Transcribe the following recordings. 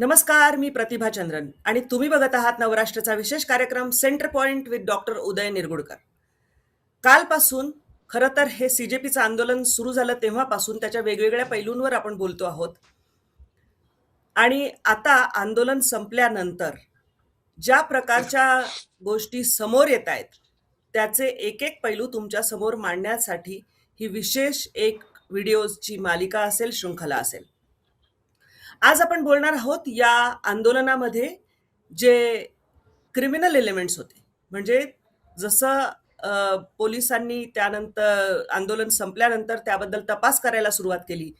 नमस्कार, मी प्रतिभा चंद्रन आणि तुम्ही बघत आहात नवराष्ट्राचा विशेष कार्यक्रम centre point with doctor Uday Nirgudkar. कालपासून खरं तर हे सीजेपीचं आंदोलन सुरू झालं तेव्हापासून त्याच्या वेगवेगळ्या पैलूंवर आपण बोलतो आहोत. आणि आता आंदोलन संपल्यानंतर ज्या प्रकारच्या गोष्टी समोर येत आहेत त्याचे एक एक पैलू तुमच्या समोर मांडण्यासाठी ही विशेष एक व्हिडिओची मालिका असेल, शृंखला असेल. आज आपण बोलणार आहोत या आंदोलनामध्ये जे क्रिमिनल एलिमेंट्स होते. म्हणजे जसं पोलिसांनी त्यानंतर आंदोलन संपल्यानंतर त्याबद्दल तपास करायला सुरुवात केली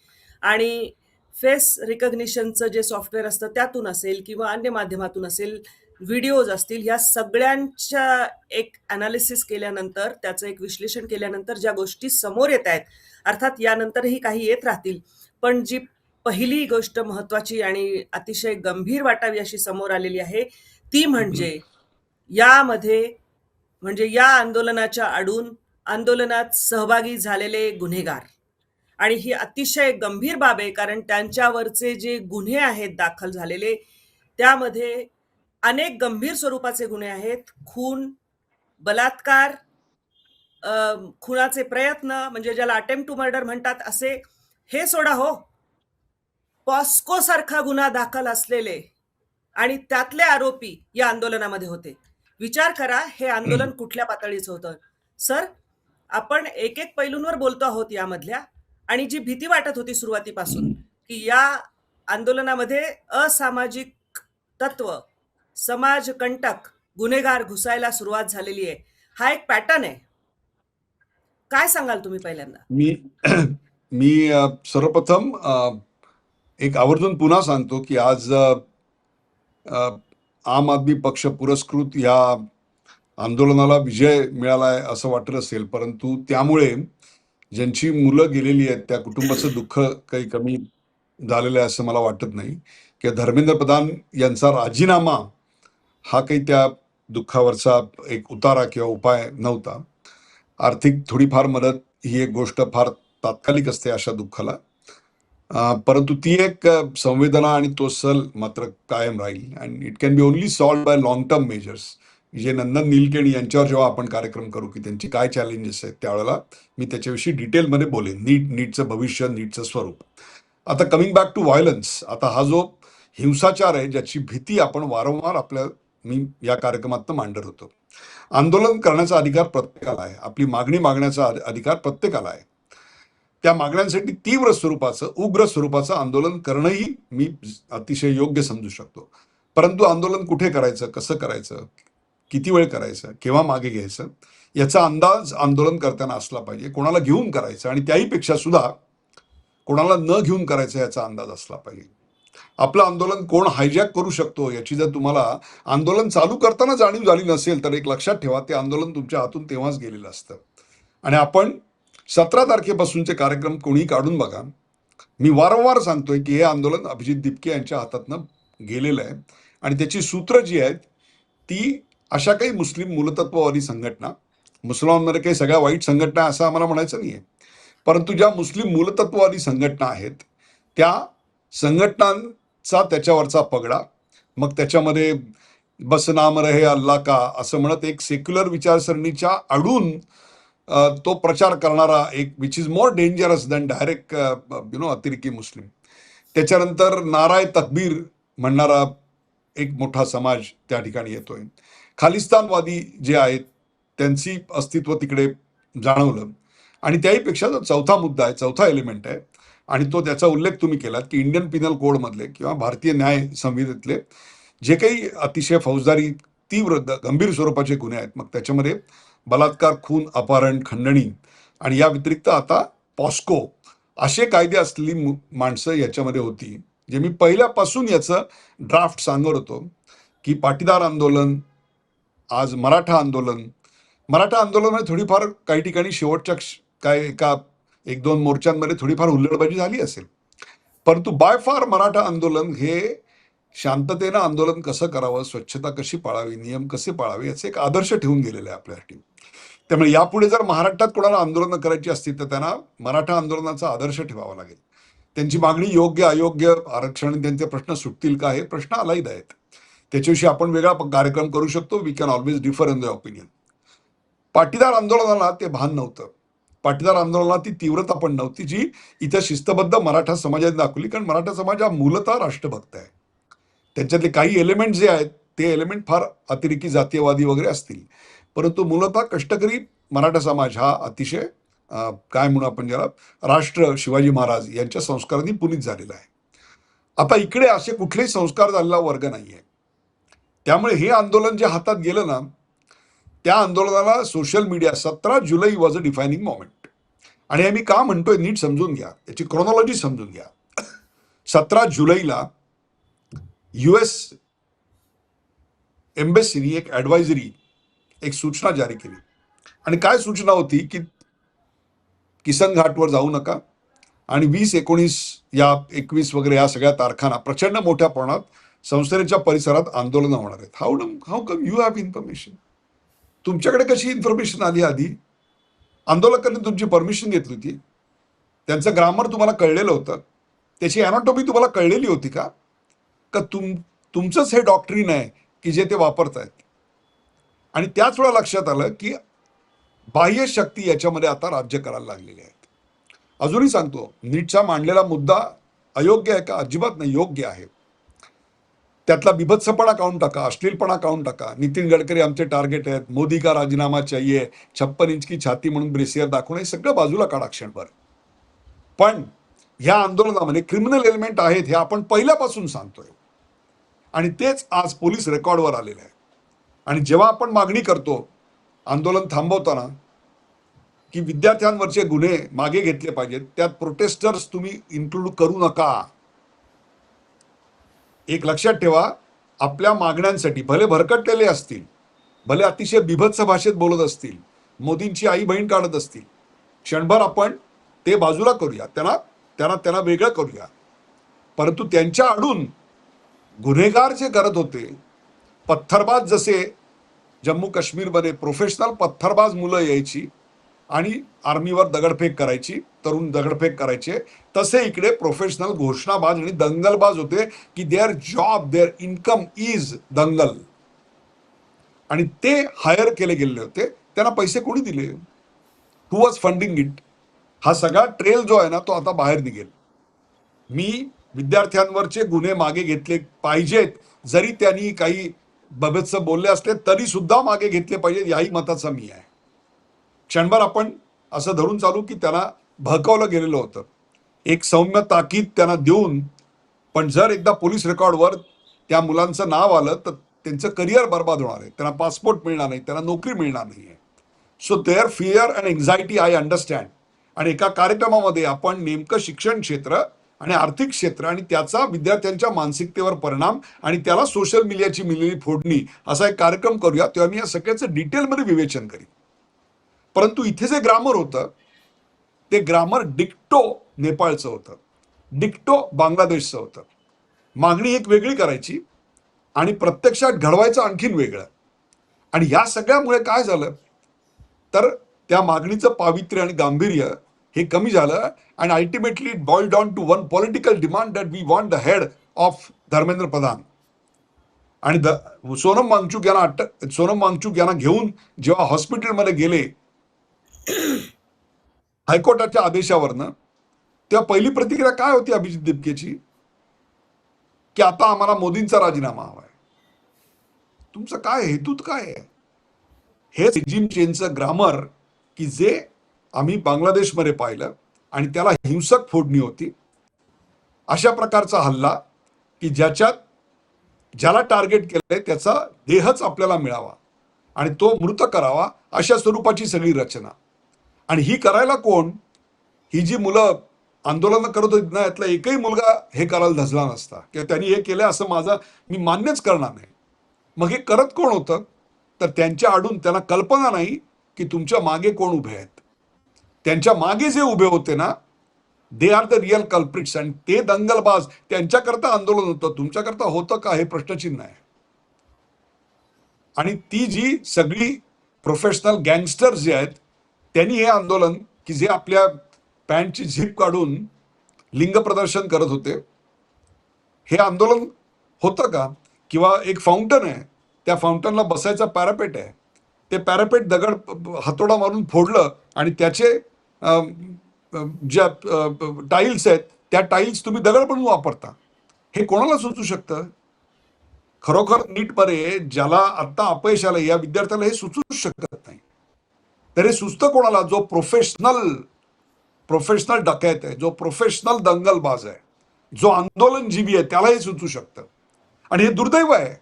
आणि फेस रिकग्निशनचं जे सॉफ्टवेअर असतं त्यातून असेल किंवा अन्य माध्यमातून असेल, व्हिडिओज असतील, ह्या सगळ्यांच्या एक ॲनालिसिस केल्यानंतर, त्याचं एक विश्लेषण केल्यानंतर ज्या गोष्टी समोर येत आहेत, अर्थात यानंतरही काही येत राहतील, पण जी पहिली गोष्ट महत्वाची आणि अतिशय गंभीर वाटावी अशी समोर आलेली आहे ती म्हणजे या आंदोलनाच्या आडून आंदोलनात सहभागी झालेले गुन्हेगार. आणि ही अतिशय गंभीर बाब आहे, कारण त्यांच्यावरचे जे गुन्हे आहेत दाखल झालेले त्यामध्ये अनेक गंभीर स्वरूपाचे गुन्हे आहेत. खून, बलात्कार, खुनाचे प्रयत्न, म्हणजे ज्याला अटेम्प्ट टू मर्डर म्हणतात असे. हे सोडा हो, पॉस्को सारखा गुन्हा दाखल असलेले आणि त्यातले आरोपी या आंदोलनामध्ये होते. विचार करा, हे आंदोलन कुठल्या पातळीचं होतं. सर, आपण एक एक पैलूंवर बोलतो आहोत यामधल्या, आणि जी भीती वाटत होती सुरुवातीपासून की या आंदोलनामध्ये असामाजिक तत्व, समाजकंटक, गुन्हेगार घुसायला सुरुवात झालेली आहे, हा एक पॅटर्न आहे. काय सांगाल तुम्ही पहिल्यांदा? मी सर्वप्रथम एक आवर्जून पुन्हा सांगतो की आज आम आदमी पक्ष पुरस्कृत या आंदोलनाला विजय मिळालाय असं वाटत असेल, परंतु त्यामुळे ज्यांची मुलं गेलेली आहेत त्या कुटुंबाचं दुःख काही कमी झालेलं आहे असं मला वाटत नाही. की धर्मेंद्र प्रधान यांचा राजीनामा हा काही त्या दुःखावरचा एक उतारा किंवा उपाय नव्हता. आर्थिक थोडीफार मदत ही एक गोष्ट फार तात्कालिक असते अशा दुःखाला, परंतु ती एक संवेदना आणि तो सल मात्र कायम राहील. And it can be only solve by long term measures. जे नंदन नीलकेणी यांच्यावर जेव्हा आपण कार्यक्रम करू की त्यांची काय चॅलेंजेस आहेत, त्यावेळेला मी त्याच्याविषयी डिटेलमध्ये बोलेन. नीटचं भविष्य, नीटचं स्वरूप. आता कमिंग बॅक टू व्हायलन्स, आता हा जो हिंसाचार आहे ज्याची भीती आपण वारंवार मी या कार्यक्रमात मांडत होतो. आंदोलन करण्याचा अधिकार प्रत्येकाला आहे, आपली मागणी मागण्याचा अधिकार प्रत्येकाला आहे. त्या मागण्यांसाठी तीव्र स्वरूपाचं, उग्र स्वरूपाचं आंदोलन करणंही मी अतिशय योग्य समजू शकतो. परंतु आंदोलन कुठे करायचं, कसं करायचं, किती वेळ करायचं, केव्हा मागे घ्यायचं, याचा अंदाज आंदोलन करताना असला पाहिजे. कोणाला घेऊन करायचं आणि त्याहीपेक्षा सुद्धा कोणाला न घेऊन करायचं याचा अंदाज असला पाहिजे. आपलं आंदोलन कोण हायजॅक करू शकतो याची जर तुम्हाला आंदोलन चालू करताना जाणीव झाली नसेल तर एक लक्षात ठेवा, ते आंदोलन तुमच्या हातून तेव्हाच गेलेलं असतं. आणि आपण 17 तारखेपासूनचे कार्यक्रम कोणी काढून बघा. मी वारंवार सांगतोय की हे आंदोलन अभिजित दिपके यांच्या हातातनं गेलेलं आहे आणि त्याची सूत्र जी आहेत ती अशा काही मुस्लिम मूलतत्ववादी संघटना, मुसलमानमध्ये काही सगळ्या वाईट संघटना असं आम्हाला म्हणायचं नाही आहे, परंतु ज्या मुस्लिम मूलतत्ववादी संघटना आहेत त्या संघटनांचा त्याच्यावरचा पगडा, मग त्याच्यामध्ये बस नाम रहे अल्लाह का असं म्हणत एक सेक्युलर विचारसरणीच्या आडून तो प्रचार करणारा एक, which is more dangerous than direct अतिरेकी मुस्लिम. त्याच्यानंतर नाराय तकबीर म्हणणारा एक मोठा समाज त्या ठिकाणी येतोय. खालिस्तानवादी जे आहेत त्यांची अस्तित्व तिकडे जाणवलं. आणि त्याहीपेक्षा जो चौथा मुद्दा आहे, चौथा एलिमेंट आहे, आणि तो त्याचा उल्लेख तुम्ही केलात की इंडियन पिनल कोडमधले किंवा भारतीय न्याय संहितेतले जे काही अतिशय फौजदारी तीव्र गंभीर स्वरूपाचे गुन्हे आहेत, मग त्याच्यामध्ये बलात्कार, खून, अपहरण, खंडणी आणि या व्यतिरिक्त आता पॉस्को असे कायदे असलेली माणसं याच्यामध्ये होती, जे मी पहिल्यापासून याचं ड्राफ्ट सांगत होतो की पाटीदार आंदोलन, आज मराठा आंदोलनामध्ये थोडीफार काही ठिकाणी शेवटच्या काय एक दोन मोर्चांमध्ये थोडीफार हुल्लडबाजी झाली असेल, परंतु बाय फार मराठा आंदोलन हे शांततेनं आंदोलन कसं करावं, स्वच्छता कशी पाळावी, नियम कसे पाळावे याचे एक आदर्श ठेवून गेलेले आहे आपल्यासाठी. त्यामुळे यापुढे जर महाराष्ट्रात कोणाला आंदोलनं करायची असतील तर त्यांना मराठा आंदोलनाचा आदर्श ठेवावा लागेल. त्यांची मागणी योग्य अयोग्य आरक्षण त्यांचे प्रश्न सुटतील का हे प्रश्न अलाईद आहेत. त्याच्याविषयी आपण वेगळा कार्यक्रम करू शकतो. We can always differ in the opinion. Patidar आंदोलनाला ते भान नव्हतं. पाटीदार आंदोलनाला ती तीव्रता पण नव्हती जी इथं शिस्तबद्ध मराठा समाजाने दाखवली. कारण मराठा समाज हा मूलतः राष्ट्रभक्त आहे. त्यांच्यातले काही एलिमेंट जे आहेत ते एलिमेंट फार अतिरेकी जातीयवादी वगैरे असतील, परंतु मूलतः कष्टकरी मराठा समाज हा अतिशय काय म्हणू आपण ज्याला राष्ट्र शिवाजी महाराज यांच्या संस्कारांनी पुनीत झालेला आहे. आता इकडे असे कुठलेही संस्कार झालेला वर्ग नाहीये. त्यामुळे हे आंदोलन जे हातात गेलं ना, त्या आंदोलनाला social media 17 July was a defining moment. आणि हे मी का म्हणतोय नीट समजून घ्या, याची क्रोनॉलॉजी समजून घ्या. 17 जुलैला US एम्बेसीनी एक ॲडवायझरी, एक सूचना जारी केली. आणि काय सूचना होती की किसन घाटवर जाऊ नका आणि 20-19 या 21 वगैरे या सगळ्या तारखांना प्रचंड मोठ्या प्रमाणात संस्थेच्या परिसरात आंदोलनं होणार आहेत. How come you have information? तुमच्याकडे कशी इन्फॉर्मेशन आली? आधी आंदोलकांनी तुमची परमिशन घेतली होती? त्यांचं ग्रामर तुम्हाला कळलेलं होतं? त्याची अॅनाटॉमी तुम्हाला कळलेली होती का? का तुमचंच हे डॉक्ट्रिन आहे की जे ते वापरतायत? आणि त्याच वेळा लक्षात आलं की बाह्य शक्ती याच्यामध्ये आता राज्य करायला लागलेली आहेत. अजूनही सांगतो, नीटचा मांडलेला मुद्दा अयोग्य आहे का? अजिबात नाही, योग्य आहे. त्यातला बिभत्सपणा काढून टाका, अश्लीलपणा काढून टाका. नितीन गडकरी आमचे टार्गेट आहेत, मोदी का राजीनामा चाहिए, 56 इंच की छाती म्हणून ब्रेसियर दाखवणं, हे सगळं बाजूला काढा क्षणभर. पण ह्या आंदोलनामध्ये क्रिमिनल एलिमेंट आहेत हे आपण पहिल्यापासून सांगतोय. आणि तेच आज पोलीस रेकॉर्डवर आलेलं आहे. आणि जेव्हा आपण मागणी करतो आंदोलन थांबवताना की विद्यार्थ्यांवरचे गुन्हे मागे घेतले पाहिजेत, त्यात प्रोटेस्टर्स तुम्ही इन्क्लूड करू नका. एक लक्षात ठेवा, आपल्या मागण्यांसाठी भले भरकटलेले असतील, भले अतिशय बिभत्स भाषेत बोलत असतील, मोदींची आई बहीण काढत असतील, क्षणभर आपण ते बाजूला करूया, त्यांना वेगळं करूया. परंतु त्यांच्या आडून गुन्हेगार जे करत होते, पत्थरबाज, जसे जम्मू काश्मीरमध्ये प्रोफेशनल पत्थरबाज मुलं यायची आणि आर्मीवर दगडफेक करायची, तरुण दगडफेक करायचे, तसे इकडे प्रोफेशनल घोषणाबाज आणि दंगलबाज होते की their job, their income is दंगल. आणि ते हायर केले गेलेले होते. त्यांना पैसे कोणी दिले? हु वॉज फंडिंग इट? हा सगळा ट्रेल जो आहे ना, तो आता बाहेर निघेल. मी विद्यार्थ्यांवरचे गुन्हे मागे घेतले पाहिजेत, जरी त्यांनी काही बबेच बोलले असले तरी सुद्धा मागे घेतले पाहिजेत, याही मताचा मी आहे. क्षणभर आपण असं धरून चालू की त्यांना भडकवलं गेलेलं होतं, एक सौम्य ताकीद त्यांना देऊन. पण जर एकदा पोलीस रेकॉर्डवर त्या मुलांचं नाव आलं तर त्यांचं करिअर बर्बाद होणार आहे, त्यांना पासपोर्ट मिळणार नाही, त्यांना नोकरी मिळणार नाही आहे. So their fear and anxiety I understand. आणि एका कार्यक्रमामध्ये आपण नेमकं शिक्षण क्षेत्र आणि आर्थिक क्षेत्र आणि त्याचा विद्यार्थ्यांच्या मानसिकतेवर परिणाम आणि त्याला सोशल मीडियाची मिळलेली फोडणी असा एक कार्यक्रम करूया, तेव्हा मी या सगळ्याचं डिटेलमध्ये विवेचन करीन. परंतु इथे जे ग्रामर होतं ते ग्रामर डिक्टो नेपाळचं होतं, डिक्टो बांगलादेशचं होतं. मागणी एक वेगळी करायची आणि प्रत्यक्षात घडवायचं आणखीन वेगळं. आणि या सगळ्यामुळे काय झालं तर त्या मागणीचं पावित्र्य आणि गांभीर्य हे कमी झालं. आणि ultimately it boil down to one political demand that we want the head of Dharmendra Pradhan. आणि सोनम वांगचुक यांना घेऊन जेव्हा हॉस्पिटलमध्ये गेले हायकोर्टाच्या आदेशावरनं, तेव्हा पहिली प्रतिक्रिया काय होती अभिजित दिपकेची? की आता आम्हाला मोदींचा राजीनामा हवाय. तुमचं काय हेतूत काय आहे? हे रेजिम चेंजचं ग्रामर की जे आम्ही बांगलादेशमध्ये पाहिलं आणि त्याला हिंसक फोडणी होती. अशा प्रकारचा हल्ला की ज्याला टार्गेट केलंय त्याचा देहच आपल्याला मिळावा आणि तो मृत करावा, अशा स्वरूपाची सगळी रचना. आणि ही करायला कोण? ही जी मुलं आंदोलन करत होती ना, यातला एकही मुलगा हे करायला धजला नसता किंवा त्यांनी हे केलं असं मी मान्यच करणार नाही. मग हे करत कोण होतं? तर त्यांच्या आडून त्यांना कल्पना नाही की तुमच्या मागे कोण उभे आहेत. त्यांच्या मागे जे उभे होते ना, they are the real culprits. आणि ते दंगलबाज, त्यांच्याकरता आंदोलन होतं, तुमच्याकरता होतं का हे प्रश्नचिन्ह आहे. आणि ती जी सगळी प्रोफेशनल गँगस्टर्स जे आहेत त्यांनी हे आंदोलन की जे आपल्या पॅन्टची झिप काढून लिंग प्रदर्शन करत होते. हे आंदोलन होतं का? किंवा एक फाउंटन आहे, त्या फाउंटनला बसायचा पॅरापेट आहे, ते पॅरापेट दगड हातोडा मारून फोडलं आणि त्याचे ज्या टाईल्स आहेत त्या टाईल्स तुम्ही दगड म्हणून वापरता. हे कोणाला सुचू शकतं? खरोखर नीटपणे ज्याला आता अपयश आलं या विद्यार्थ्याला हे सुचूच शकत नाही. तर हे सुचतं कोणाला? जो प्रोफेशनल डकैत आहे, जो प्रोफेशनल दंगलबाज आहे, जो आंदोलनजीवी आहे, त्याला हे सुचू शकतं. आणि हे दुर्दैव आहे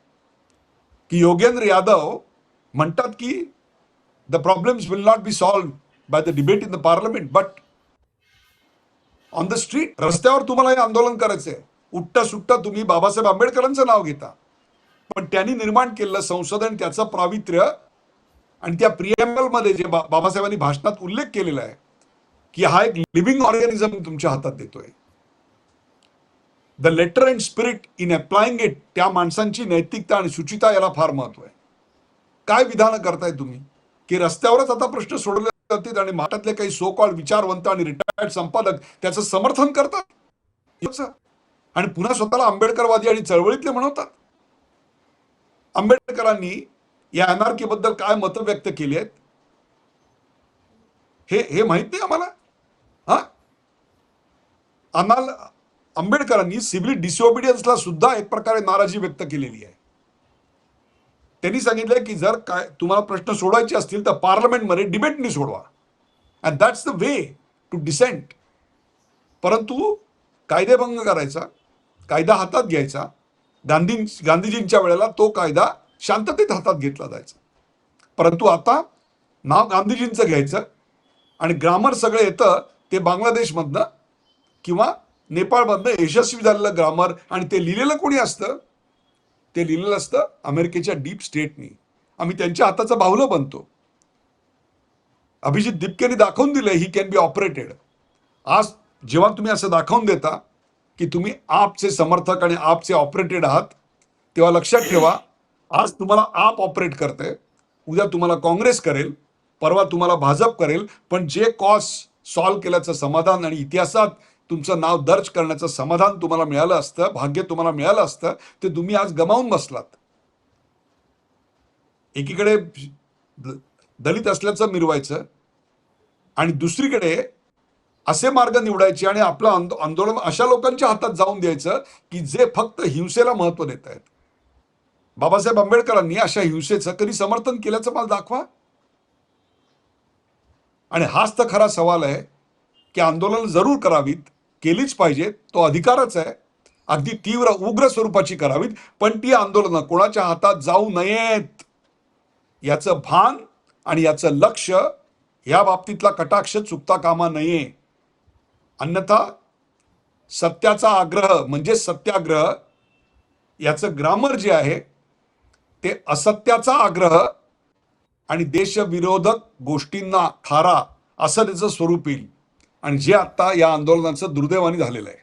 की योगेंद्र यादव म्हणतात की the problems will not be solve by the debate in the parliament but on the street. रस्त्यावर तुम्हाला हे आंदोलन करायचंय. उठता सुट्टा तुम्ही बाबासाहेब आंबेडकरांचं नाव घेता, पण त्यांनी निर्माण केलेलं संसद त्याचं पावित्र्य आणि त्या प्रिएम्बल मध्ये जे बाबासाहेबांनी भाषणात उल्लेख केलेला आहे की हा एक लिव्हिंग ऑर्गॅनिझम तुमच्या हातात देतोय. The letter and spirit in applying it, त्या माणसांची नैतिकता आणि शुचिता याला फार महत्व आहे. काय विधानं करताय तुम्ही की रस्त्यावरच आता प्रश्न सोडवले जातील आणि महाराष्ट्रातले काही सो कॉल्ड विचारवंत आणि रिटायर्ड संपादक त्याचं समर्थन करतात आणि पुन्हा स्वतःला आंबेडकरवादी आणि चळवळीतले म्हणवतात. आंबेडकरांनी या अनार्की बद्दल काय मतं व्यक्त केली आहेत हे माहित नाही आम्हाला. हा, आम्हाला आंबेडकरांनी सिव्हिल डिसओबिडियन्सला सुद्धा एक प्रकारे नाराजी व्यक्त केलेली आहे. त्यांनी सांगितलंय की जर काय तुम्हाला प्रश्न सोडवायचे असतील तर पार्लमेंटमध्ये डिबेटनी सोडवा, and that's the way to dissent. परंतु कायदेभंग करायचा, कायदा हातात घ्यायचा, गांधीजींच्या वेळेला तो कायदा शांततेत हातात घेतला जायचा. परंतु आता नाव गांधीजींचं घ्यायचं आणि ग्रामर सगळं येतं ते बांगलादेशमधनं किंवा नेपाळमधनं यशस्वी झालेलं ग्रामर, आणि ते लिहिलेलं कोणी असतं? ते लिहिलेलं असतं अमेरिकेच्या डीप स्टेटनी. आम्ही त्यांच्या हाताचं बाहुलं बनतो. अभिजित दिपकेने दाखवून दिलं ही कॅन बी ऑपरेटेड. आज जेव्हा तुम्ही असं दाखवून देता की तुम्ही आपचे समर्थक आणि आपचे ऑपरेटेड आहात, तेव्हा लक्षात ठेवा आज तुम्हाला आप ऑपरेट करते, उद्या तुम्हाला काँग्रेस करेल, परवा तुम्हाला भाजप करेल, पण जे कॉज सॉल्व्ह केल्याचं समाधान आणि इतिहासात तुमचं नाव दर्ज करण्याचं समाधान तुम्हाला मिळालं असतं, भाग्य तुम्हाला मिळालं असतं, ते तुम्ही आज गमावून बसलात. एकीकडे दलित असल्याचं मिरवायचं आणि दुसरीकडे असे मार्ग निवडायचे आणि आपलं आंदोलन अशा लोकांच्या हातात जाऊन द्यायचं की जे फक्त हिंसेला महत्व देत आहेत. बाबासाहेब आंबेडकरांनी अशा हिंसेचं कधी समर्थन केल्याचं मला दाखवा. आणि हाच तर खरा सवाल आहे की आंदोलन जरूर करावीत, केलीच पाहिजेत, तो अधिकारच आहे, अगदी तीव्र उग्र स्वरूपाची करावीत, पण ती आंदोलनं कोणाच्या हातात जाऊ नयेत याचं भान आणि याचं लक्ष, या बाबतीतला कटाक्ष चुकता कामा नये. अन्यथा सत्याचा आग्रह म्हणजे सत्याग्रह, याचं ग्रामर जे आहे ते असत्याचा आग्रह आणि देशविरोधक गोष्टींना खारा असं त्याचं स्वरूप येईल, आणि जे आता या आंदोलनाचं दुर्दैवाने झालेलं आहे.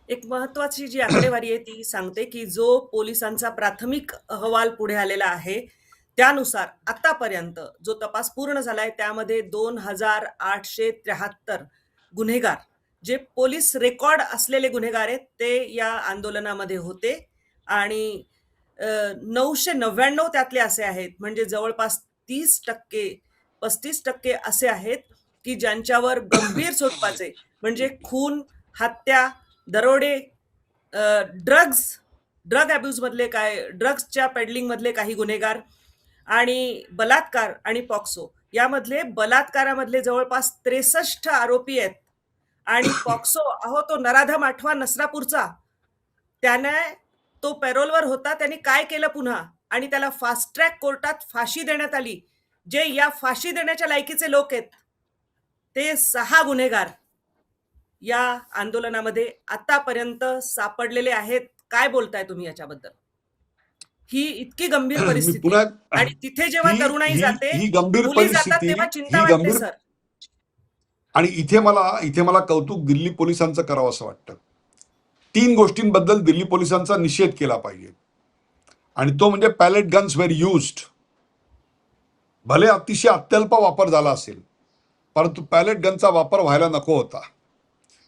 एक महत्वाची जी आकडेवारी आहे ती सांगते की जो पोलिसांचा प्राथमिक अहवाल पुढे आलेला आहे त्यानुसार आतापर्यंत जो तपास पूर्ण झालाय त्यामध्ये 2873 गुन्हेगार, जे पोलीस रेकॉर्ड असलेले गुन्हेगार आहेत, ते या आंदोलनामध्ये होते. आणि 999 त्यातले असे आहेत, म्हणजे जवळपास 35% असे आहेत की ज्यांच्यावर गंभीर स्वरूपाचे म्हणजे खून, हत्या, दरोडे, ड्रग अब्यूज मधले ड्रग्सच्या पेडलिंग मधले काही गुन्हेगार आणि बलात्कार आणि पॉक्सो यामधले, बलात्कारामधले जवळपास 63 आरोपी आहेत. आणि पॉक्सो तो नराधम आठवा नसरापूरचा, त्याने तो पॅरोलवर होता, त्यांनी काय केलं पुन्हा, आणि त्याला फास्ट ट्रॅक कोर्टात फाशी देण्यात आली. जे या फाशी देण्याच्या लायकीचे लोक आहेत ते 6 गुन्हेगार या आंदोलनामध्ये आतापर्यंत सापडलेले आहेत. काय बोलताय तुम्ही याच्याबद्दल? ही इतकी गंभीर परिस्थिती, आणि तिथे जेव्हा तरुणाई जाते, ही गंभीर मुली जातात, परिस्थिती, तेव्हा चिंता ही वाटते गंभीर. सर. आणि इथे मला कौतुक दिल्ली पोलिसांचं करावं असं वाटतं. 3 गोष्टींबद्दल दिल्ली पोलिसांचा निषेध केला पाहिजे, आणि तो म्हणजे पॅलेट गन्स वेर युज्ड. भले अतिशय अत्यल्प वापर झाला असेल, परंतु पॅलेट गनचा वापर व्हायला नको होता.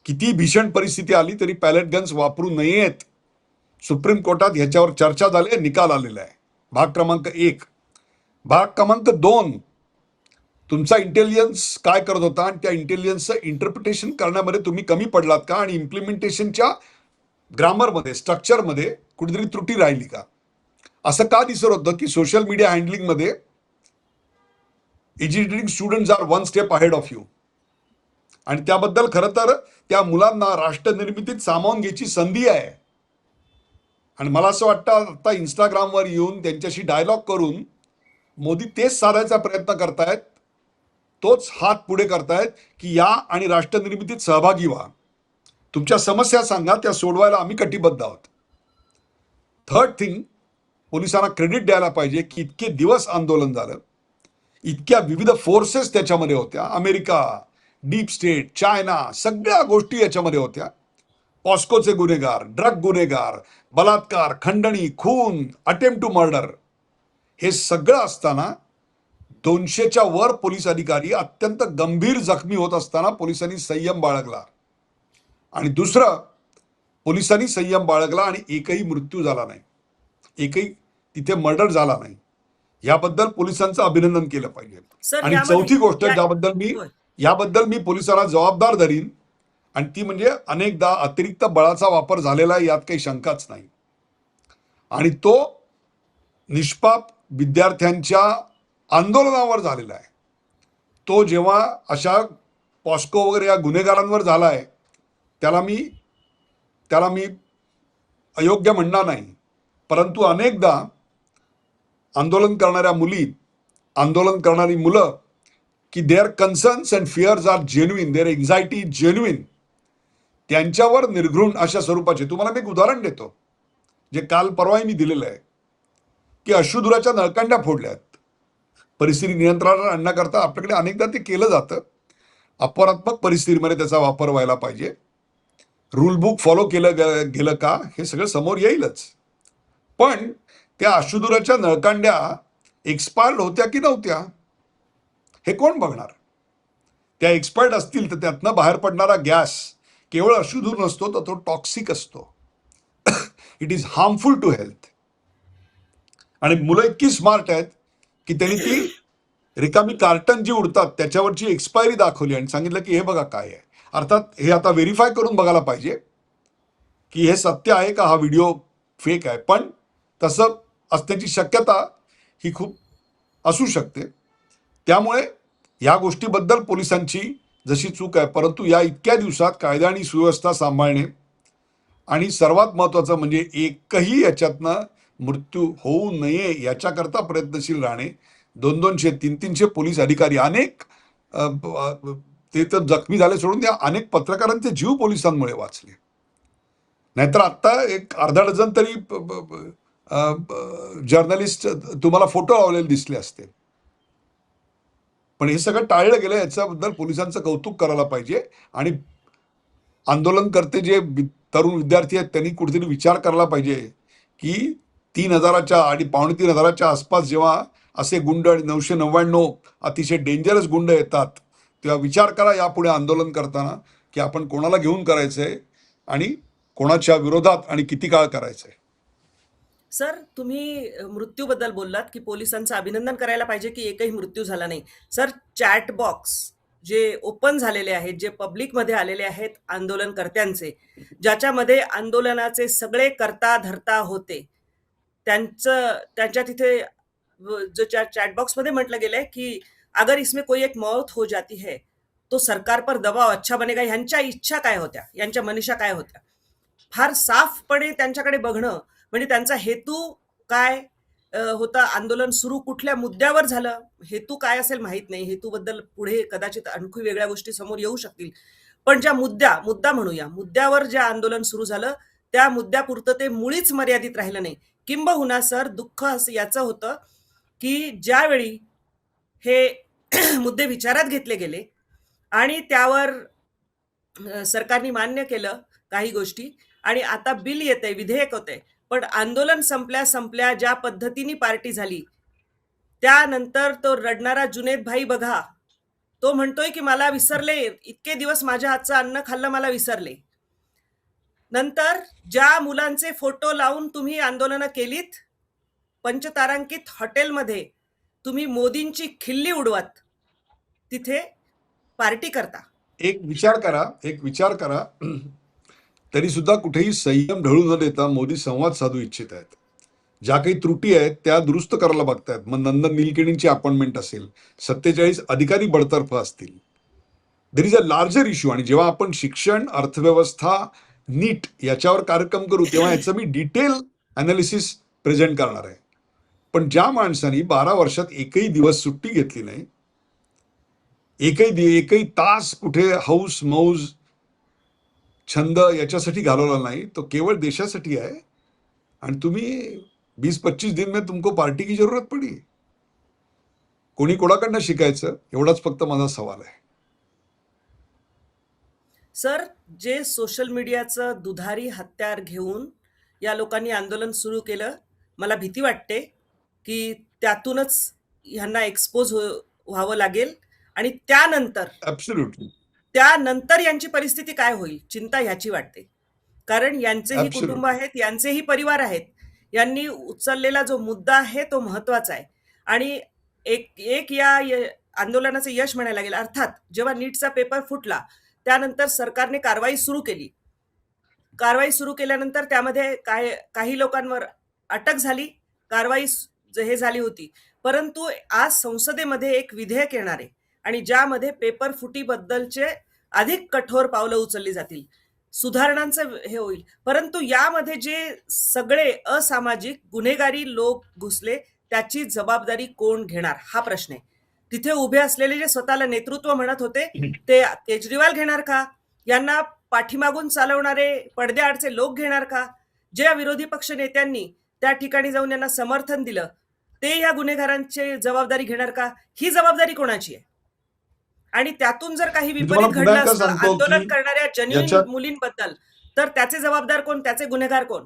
किती भीषण परिस्थिती आली तरी पॅलेट गन्स वापरू नयेत. सुप्रीम कोर्टात ह्याच्यावर चर्चा झाली, निकाल आलेला आहे. भाग क्रमांक 1. भाग क्रमांक 2, तुमचा इंटेलिजन्स काय करत होता आणि त्या इंटेलिजन्सचं इंटरप्रिटेशन करण्यामध्ये तुम्ही कमी पडलात का, आणि इम्प्लिमेंटेशनच्या ग्रामरमध्ये, स्ट्रक्चरमध्ये कुठेतरी त्रुटी राहिली का? असं का दिसत होतं की सोशल मीडिया हँडलिंगमध्ये engineering students are 1 step ahead of you, आणि त्याबद्दल खरं तर त्या मुलांना राष्ट्रनिर्मितीत सामावून घ्यायची संधी आहे. आणि मला असं वाटतं आता इंस्टाग्रामवर येऊन त्यांच्याशी डायलॉग करून मोदी तेच साधायचा प्रयत्न करतायत, तोच हात पुढे करतायत की या आणि राष्ट्रनिर्मितीत सहभागी व्हा, तुमच्या समस्या सांगा, त्या सोडवायला आम्ही कटिबद्ध आहोत. थर्ड थिंग, पोलिसांना क्रेडिट द्यायला पाहिजे की इतके दिवस आंदोलन झालं, इतक्या विविध फोर्सेस त्याच्यामध्ये होत्या, अमेरिका, डीप स्टेट, चायना, सगळ्या गोष्टी याच्यामध्ये होत्या. पॉस्कोचे गुन्हेगार, ड्रग गुन्हेगार, बलात्कार, खंडणी, खून, अटेम्प्ट टू मर्डर, हे सगळं असताना 200च्या वर पोलीस अधिकारी अत्यंत गंभीर जखमी होत असताना पोलिसांनी संयम बाळगला. आणि दुसरं, पोलिसांनी संयम बाळगला आणि एकही मृत्यू झाला नाही, एकही तिथे मर्डर झाला नाही. याबद्दल पोलिसांचं अभिनंदन केलं पाहिजे. सर आणि यामध्ये चौथी गोष्ट या- होय. याबद्दल मी पोलिसांना जबाबदार धरीन, आणि ती म्हणजे अनेकदा अतिरिक्त बळाचा वापर झालेला आहे, यात काही शंकाच नाही. आणि तो निष्पाप विद्यार्थ्यांच्या आंदोलनावर झालेला आहे. तो जेव्हा अशा पॉस्को वगैरे या गुन्हेगारांवर झाला आहे, त्याला मी अयोग्य म्हणणार नाही. परंतु अनेकदा आंदोलन करणाऱ्या मुली, आंदोलन करणारी मुलं, की their concerns and fears are genuine, their anxiety is genuine, त्यांच्यावर निर्घृण अशा स्वरूपाचे, तुम्हाला मी एक उदाहरण देतो जे काल परवाही मी दिलेलं आहे, की अश्रुधुराच्या नळकांड्या फोडल्यात. परिस्थिती नियंत्रणात आणण्याकरता आपल्याकडे अनेकदा ते केलं जातं. अपवादात्मक परिस्थितीमध्ये त्याचा वापर व्हायला पाहिजे. रूल बुक फॉलो केलं गेलं का, हे सगळं समोर येईलच. पण त्या अश्रुधुराच्या नळकांड्या एक्सपायर्ड होत्या की नव्हत्या, हे कोण बघणार? त्या एक्सपायर्ड असतील तर त्यातनं बाहेर पडणारा गॅस केवळ अश्रुधूर नसतो, तर तो टॉक्सिक असतो. It is harmful to health. आणि मुलं इतकी स्मार्ट आहेत की त्यांनी ती रिकामी कार्टन जी उडतात त्याच्यावरची एक्सपायरी दाखवली आणि सांगितलं की हे बघा काय आहे. अर्थात हे आता व्हेरीफाय करून बघायला पाहिजे की हे सत्य आहे का, हा व्हिडिओ फेक आहे. पण तसं असण्याची शक्यता ही खूप असू शकते. त्यामुळे या गोष्टीबद्दल पोलिसांची जशी चूक आहे, परंतु या इतक्या दिवसात कायदा आणि सुव्यवस्था सांभाळणे, आणि सर्वात महत्त्वाचं म्हणजे एकही याच्यातनं मृत्यू होऊ नये याच्याकरता प्रयत्नशील राहणे. 200-200, 300-300 पोलीस अधिकारी, अनेक ते तर जखमी झाले सोडून द्या, अनेक पत्रकारांचे जीव पोलिसांमुळे वाचले. नाहीतर आता एक अर्धा डझन तरी जर्नलिस्ट तुम्हाला फोटो लावलेले दिसले असते. पण हे सगळं टाळलं गेलं, याच्याबद्दल पोलिसांचं कौतुक करायला पाहिजे. आणि आंदोलनकर्ते जे तरुण विद्यार्थी आहेत त्यांनी कुठेतरी विचार करायला पाहिजे की 3,000च्या आणि 3,500च्या आसपास जेव्हा असे गुंड आणि 999 अतिशय डेंजरस गुंड येतात, तेव्हा विचार करा यापुढे आंदोलन करताना की आपण कोणाला घेऊन करायचंय आणि कोणाच्या विरोधात आणि किती काळ करायचंय. सर तुम्ही मृत्यूबद्दल बोललात की पोलिसांचं अभिनंदन करायला पाहिजे की एकही मृत्यू झाला नाही. सर चॅट बॉक्स जे ओपन झालेले आहेत, जे पब्लिकमध्ये आलेले आहेत आंदोलनकर्त्यांचे, ज्याच्यामध्ये आंदोलनाचे सगळे करता धरता होते, त्यांच्या तिथे जो चैट बॉक्स मध्ये म्हटलं गेलंय की अगर इसमें कोई एक मौत हो जाती है तो सरकार पर दबाव अच्छा बनेगा, ह्यांच्या इच्छा काय होत्या, यांच्या मनीषा काय होत्या, फार साफपणे त्यांच्याकडे बघणं, म्हणजे त्यांचा हेतू काय होता, आंदोलन सुरू कुठल्या मुद्द्यावर झालं, हेतू काय असेल माहित नाही, हेतूबद्दल पुढे कदाचित आणखी वेगळ्या गोष्टी समोर येऊ शकतील. पण ज्या मुद्दा म्हणूया, मुद्द्यावर जे आंदोलन सुरू झालं त्या मुद्द्यापुरतं ते मुळीच मर्यादित राहिलं नाही. किंबहुना सर दुःख असं याचं होतं की ज्यावेळी हे मुद्दे विचारात घेतले गेले आणि त्यावर सरकारने मान्य केलं काही गोष्टी, आणि आता बिल येतंय, विधेयक होतंय, पण आंदोलन संपल्या ज्या पद्धतीने पार्टी झाली, त्यानंतर तो रडणारा जुनेद भाई बघा, तो म्हणतोय की मला विसरले, इतके दिवस माझ्या हातचं अन्न खाल्लं, मला विसरले. नंतर ज्या मुलांचे फोटो लावून तुम्ही आंदोलनं केलीत, पंचतारांकित हॉटेलमध्ये तुम्ही मोदींची खिल्ली उडवत तिथे पार्टी करता. एक विचार करा तरी सुद्धा कुठेही संयम ढळू न देता मोदी संवाद साधू इच्छित आहेत. ज्या काही त्रुटी आहेत त्या दुरुस्त करायला बघतायत. मग नंदन निलकेणींची अपॉइंटमेंट असेल, 47 अधिकारी बडतर्फ असतील. There is a larger issue. आणि जेव्हा आपण शिक्षण, अर्थव्यवस्था, नीट याच्यावर कार्यक्रम करू तेव्हा याचं मी डिटेल अनालिसिस प्रेझेंट करणार आहे. पण ज्या माणसांनी 12 वर्षात एकही दिवस सुट्टी घेतली नाही, एकही तास कुठे हौस मौज छंद याच्यासाठी घालवला नाही, तो केवळ देशासाठी आहे. आणि तुम्ही 20-25 दिन में तुमको पार्टी की जरूरत पडी. कोणी कोणाकडनं शिकायचं एवढाच फक्त माझा सवाल आहे. सर, जे सोशल मीडियाचं दुधारी हत्यार घेऊन या लोकांनी आंदोलन सुरू केलं, मला भीती वाटते की त्यातूनच ह्यांना एक्सपोज व्हावं लागेल. आणि ऍब्सोल्युटली त्यानंतर यांची परिस्थिती काय होईल, चिंता ह्याची वाटते. कारण यांचेही कुटुंब ऍब्सोल्युटली आहेत, यांचेही परिवार आहेत. यांनी उचललेला जो मुद्दा आहे तो महत्वाचा आहे. आणि एक या आंदोलनाचं यश म्हणायला लागेल. अर्थात जेव्हा नीटचा पेपर फुटला त्यानंतर सरकारने कारवाई सुरू केली. कारवाई सुरू केल्यानंतर त्यामध्ये काही लोकांवर अटक झाली, कारवाई हे झाली होती. परंतु आज संसदेमध्ये एक विधेयक येणार आहे आणि ज्यामध्ये पेपर फुटीबद्दलचे अधिक कठोर पावलं उचलली जातील, सुधारणांचं हे होईल. परंतु यामध्ये जे सगळे असामाजिक गुन्हेगारी लोक घुसले त्याची जबाबदारी कोण घेणार हा प्रश्न आहे. तिथे उभे असलेले जे स्वतःला नेतृत्व म्हणत होते ते केजरीवाल घेणार का? यांना पाठीमागून चालवणारे पडद्याआडचे लोक घेणार का? ज्या विरोधी पक्ष नेत्यांनी त्या ठिकाणी जाऊन यांना समर्थन दिलं ते या गुन्हेगारांची जबाबदारी घेणार का? ही जबाबदारी कोणाची आहे? आणि त्यातून जर काही मी विपरीत तुम्हाला घडलं पुन्हा एकदा असतं सांगतो आंदोलन की करणाऱ्या जन्यून याच्यात मुलींबद्दल, तर त्याचे जबाबदार कोण, त्याचे गुन्हेगार कोण?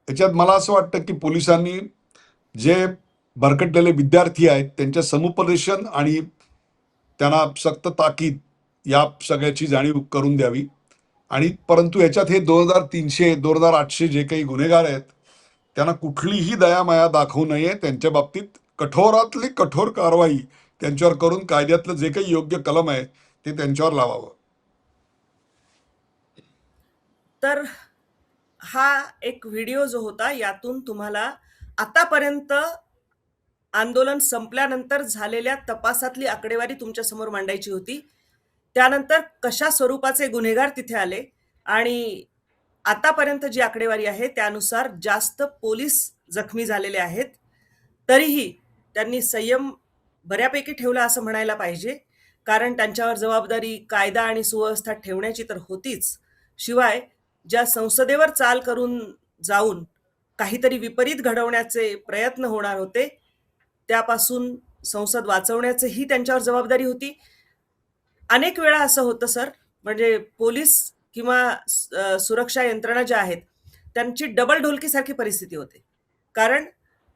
याच्यात मला असं वाटतं की पोलिसांनी जे भरकटलेले विद्यार्थी आहेत त्यांच्या समुपदेशन आणि त्यांना सक्त ताकीद या सगळ्याची जाणीव करून द्यावी. आणि परंतु याच्यात हे 2300 2800 जे काही गुन्हेगार आहेत त्यांना कुठलीही दयामाया दाखवू नये. त्यांच्या बाबतीत कठोरातली कठोर कारवाई त्यांच्यावर करून कायद्यातलं जे काही योग्य कलम आहे ते त्यांच्यावर लावावं. तर हा एक व्हिडिओ जो होता यातून तुम्हाला आतापर्यंत आंदोलन संपल्यानंतर झालेल्या तपासातली आकडेवारी तुमच्या समोर मांडायची होती. त्यानंतर कशा स्वरूपाचे गुन्हेगार तिथे आले आणि आतापर्यंत जी आकडेवारी आहे त्यानुसार जास्त पोलीस जखमी झालेले आहेत. तरीही त्यांनी संयम बऱ्यापैकी ठेवला असं म्हणायला पाहिजे. कारण त्यांच्यावर जबाबदारी कायदा आणि सुव्यवस्था ठेवण्याची तर होतीच, शिवाय ज्या संसदेवर चाल करून जाऊन काहीतरी विपरीत घडवण्याचे प्रयत्न होणार होते त्यापासून संसद वाचवण्याचीही त्यांच्यावर जबाबदारी होती. अनेक वेळा असं होतं सर, म्हणजे पोलीस किंवा सुरक्षा यंत्रणा ज्या आहेत त्यांची डबल ढोलकीसारखी परिस्थिती होते. कारण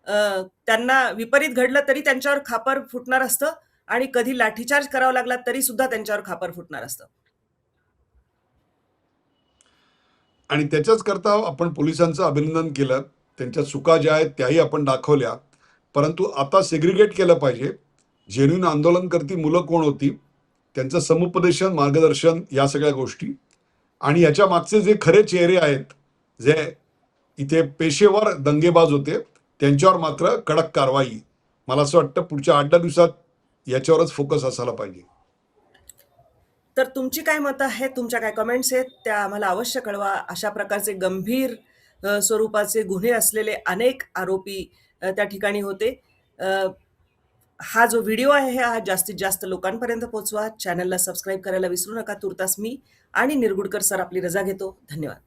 त्यांना विपरीत घडलं तरी त्यांच्यावर खापर फुटणार असतं आणि कधी लाठीचार्ज करावा लागला तरी सुद्धा त्यांच्यावर खापर फुटणार असतं. आणि त्याच्याच करता आपण पोलिसांचं अभिनंदन केलं. त्यांच्या चुका ज्या आहेत त्याही आपण दाखवल्या. परंतु आता सेग्रिगेट केलं पाहिजे. जेन्युइन आंदोलनकर्ती मुलं कोण होती, त्यांचं समुपदेशन, मार्गदर्शन या सगळ्या गोष्टी, आणि याच्या मागचे जे खरे चेहरे आहेत, जे इथे पेशेवर दंगेबाज होते, त्यांच्यावर मात्र कडक कारवाई. मला असं वाटतं पुढच्या 8-10 दिवसात याच्यावरच फोकस असायला पाहिजे. तर तुमची काय मतं आहेत, तुमच्या काय कमेंट्स आहेत त्या आम्हाला अवश्य कळवा. अशा प्रकारचे गंभीर स्वरूपाचे गुन्हे असलेले अनेक आरोपी त्या ठिकाणी होते. हा जो व्हिडिओ आहे हा जास्तीत जास्त लोकांपर्यंत पोहोचवा. चॅनलला सबस्क्राईब करायला विसरू नका. तुर्तास मी आणि निरगुडकर सर आपली रजा घेतो. धन्यवाद.